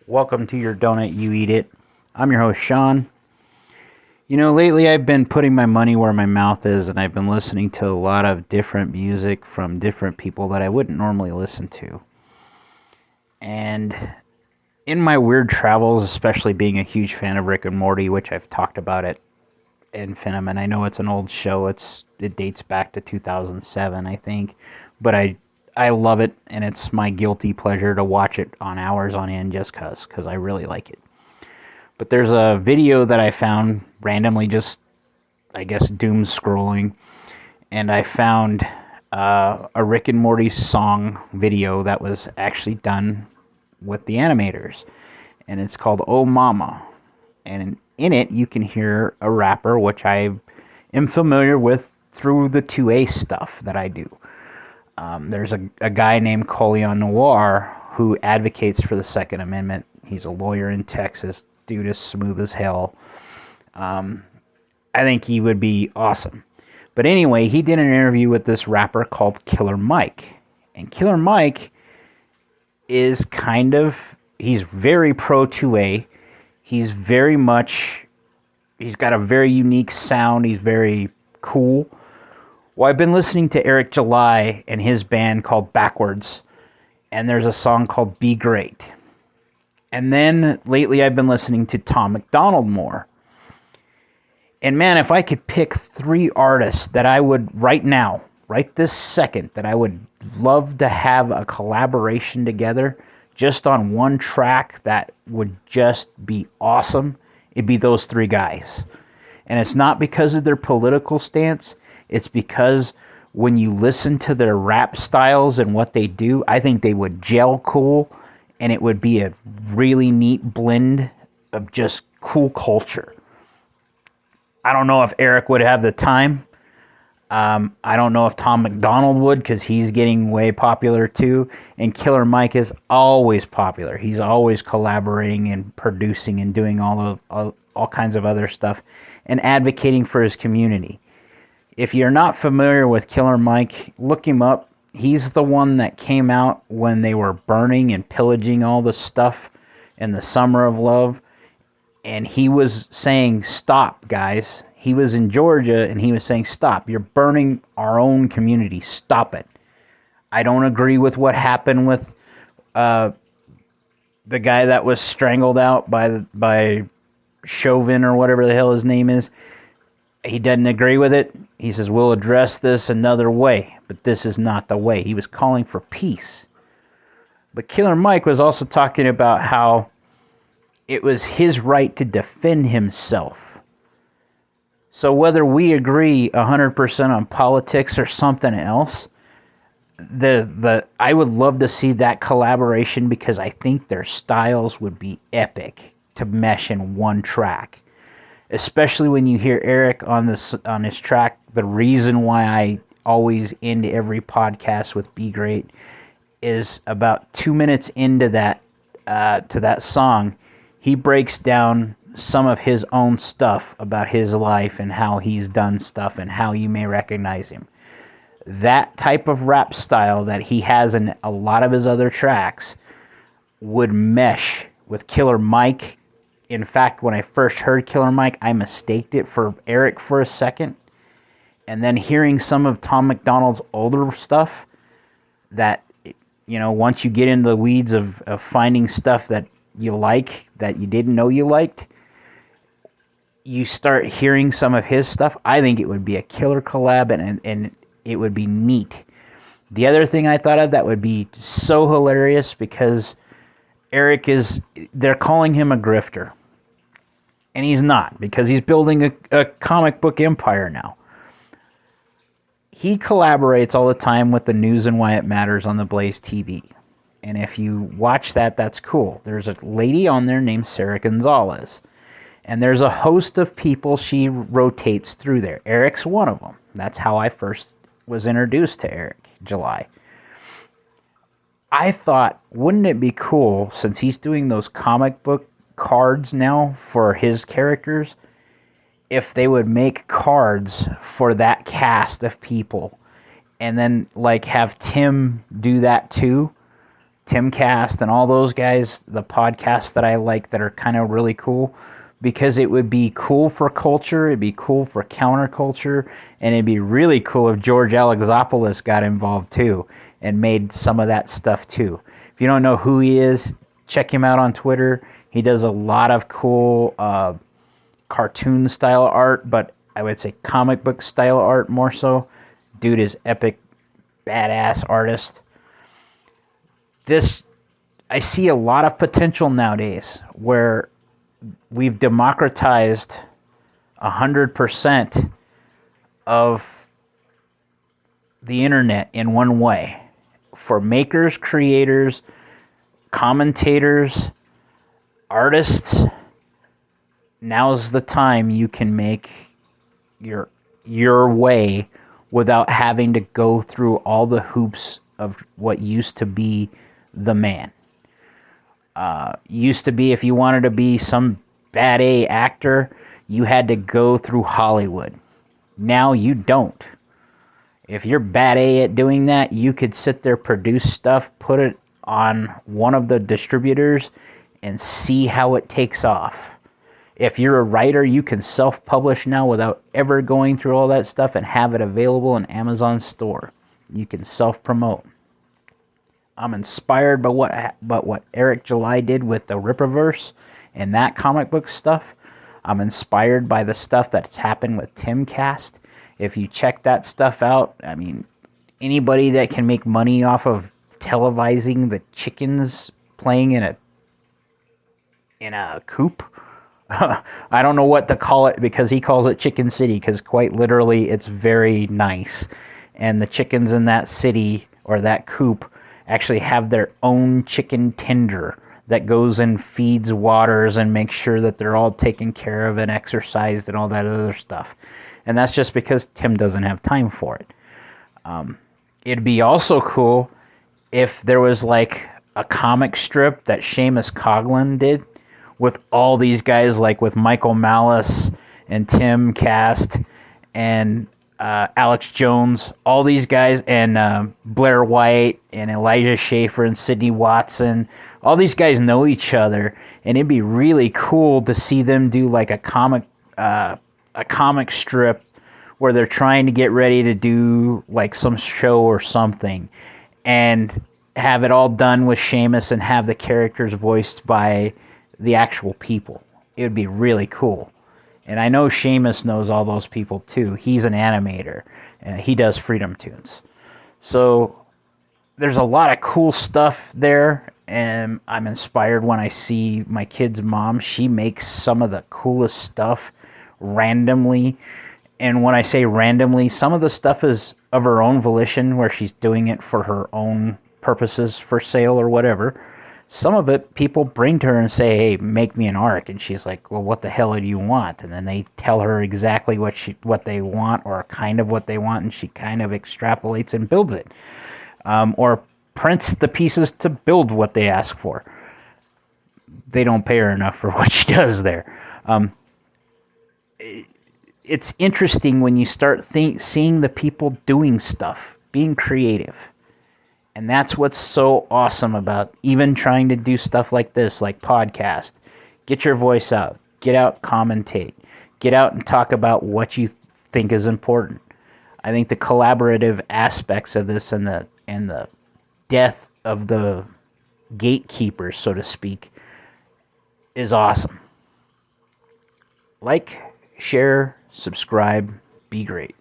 Welcome to your donut, you eat it. I'm your host, Sean. Lately I've been putting my money where my mouth is, and I've been listening to a lot of different music from different people that I wouldn't normally listen to. And in my weird travels, especially being a huge fan of Rick and Morty, which I've talked about at infinitum, and I know it's an old show. It dates back to 2007, I think, but I love it, and it's my guilty pleasure to watch it on hours on end just because I really like it. But there's a video that I found randomly, just I guess doom scrolling, and I found a Rick and Morty song video that was actually done with the animators, and it's called "Oh Mama," and in it you can hear a rapper, which I am familiar with through the 2A stuff that I do. There's a guy named Colion Noir who advocates for the Second Amendment. He's a lawyer in Texas. Dude is smooth as hell. I think he would be awesome. But anyway, he did an interview with this rapper called Killer Mike. And Killer Mike is he's very pro 2A. He's got a very unique sound. He's very cool. Well, I've been listening to Eric July and his band called Backwards, and there's a song called Be Great. And then lately I've been listening to Tom McDonald more. And man, if I could pick 3 artists that I would right now, right this second, that I would love to have a collaboration together just on one track that would just be awesome, it'd be those 3 guys. And it's not because of their political stance. It's because when you listen to their rap styles and what they do, I think they would gel cool, and it would be a really neat blend of just cool culture. I don't know if Eric would have the time. I don't know if Tom McDonald would, because he's getting way popular too. And Killer Mike is always popular. He's always collaborating and producing and doing all kinds of other stuff and advocating for his community. If you're not familiar with Killer Mike, look him up. He's the one that came out when they were burning and pillaging all the stuff in the Summer of Love. And he was saying, stop, guys. He was in Georgia, and he was saying, stop. You're burning our own community. Stop it. I don't agree with what happened with the guy that was strangled out by Chauvin or whatever the hell his name is. He doesn't agree with it. He says, we'll address this another way, but this is not the way. He was calling for peace. But Killer Mike was also talking about how it was his right to defend himself. So whether we agree 100% on politics or something else, I would love to see that collaboration, because I think their styles would be epic to mesh in one track. Especially when you hear Eric on his track, the reason why I always end every podcast with Be Great is about 2 minutes into that to that song, he breaks down some of his own stuff about his life and how he's done stuff and how you may recognize him. That type of rap style that he has in a lot of his other tracks would mesh with Killer Mike. In fact, when I first heard Killer Mike, I mistaked it for Eric for a second. And then hearing some of Tom McDonald's older stuff, that, once you get into the weeds of finding stuff that you like, that you didn't know you liked, you start hearing some of his stuff. I think it would be a killer collab, and it would be neat. The other thing I thought of that would be so hilarious, because they're calling him a grifter. And he's not, because he's building a comic book empire now. He collaborates all the time with the News and Why It Matters on the Blaze TV. And if you watch that, that's cool. There's a lady on there named Sarah Gonzalez. And there's a host of people she rotates through there. Eric's one of them. That's how I first was introduced to Eric July. I thought, wouldn't it be cool, since he's doing those comic book cards now for his characters, if they would make cards for that cast of people, and then have Tim do that too, Timcast and all those guys, the podcasts that I like that are kind of really cool, because it would be cool for culture, it'd be cool for counterculture, and it'd be really cool if George Alexopoulos got involved too and made some of that stuff too. If you don't know who he is, check him out on Twitter. He does a lot of cool cartoon style art, but I would say comic book style art more so. Dude is epic, badass artist. I see a lot of potential nowadays where we've democratized 100% of the internet in one way. For makers, creators, commentators, artists, now's the time you can make your way without having to go through all the hoops of what used to be the man. Used to be, if you wanted to be some bad A actor, you had to go through Hollywood. Now you don't. If you're bad A at doing that, you could sit there, produce stuff, put it on one of the distributors, and see how it takes off. If you're a writer, you can self-publish now without ever going through all that stuff and have it available in Amazon store. You can self-promote. I'm inspired by what Eric July did with the Rippaverse and that comic book stuff. I'm inspired by the stuff that's happened with Timcast. If you check that stuff out, I mean, anybody that can make money off of televising the chickens playing in a coop, I don't know what to call it, because he calls it Chicken City, because quite literally it's very nice. And the chickens in that city or that coop actually have their own chicken tender that goes and feeds, waters, and makes sure that they're all taken care of and exercised and all that other stuff. And that's just because Tim doesn't have time for it. It'd be also cool if there was like a comic strip that Seamus Coughlin did with all these guys, like with Michael Malice and Tim Cast and Alex Jones, all these guys, and Blair White and Elijah Schaefer and Sidney Watson. All these guys know each other, and it'd be really cool to see them do like a comic strip where they're trying to get ready to do like some show or something, and have it all done with Seamus and have the characters voiced by the actual people. It would be really cool. And I know Seamus knows all those people too. He's an animator. He does Freedom Tunes. So there's a lot of cool stuff there, and I'm inspired when I see my kid's mom. She makes some of the coolest stuff randomly. And when I say randomly, some of the stuff is of her own volition, where she's doing it for her own purposes, for sale or whatever. Some of it, people bring to her and say, hey, make me an arc. And she's like, well, what the hell do you want? And then they tell her exactly what they want, or kind of what they want, and she kind of extrapolates and builds it. Or prints the pieces to build what they ask for. They don't pay her enough for what she does there. It's interesting when you start seeing the people doing stuff, being creative. And that's what's so awesome about even trying to do stuff like this, like podcast. Get your voice out. Get out, commentate. Get out and talk about what you think is important. I think the collaborative aspects of this and the death of the gatekeepers, so to speak, is awesome. Like, share, subscribe, be great.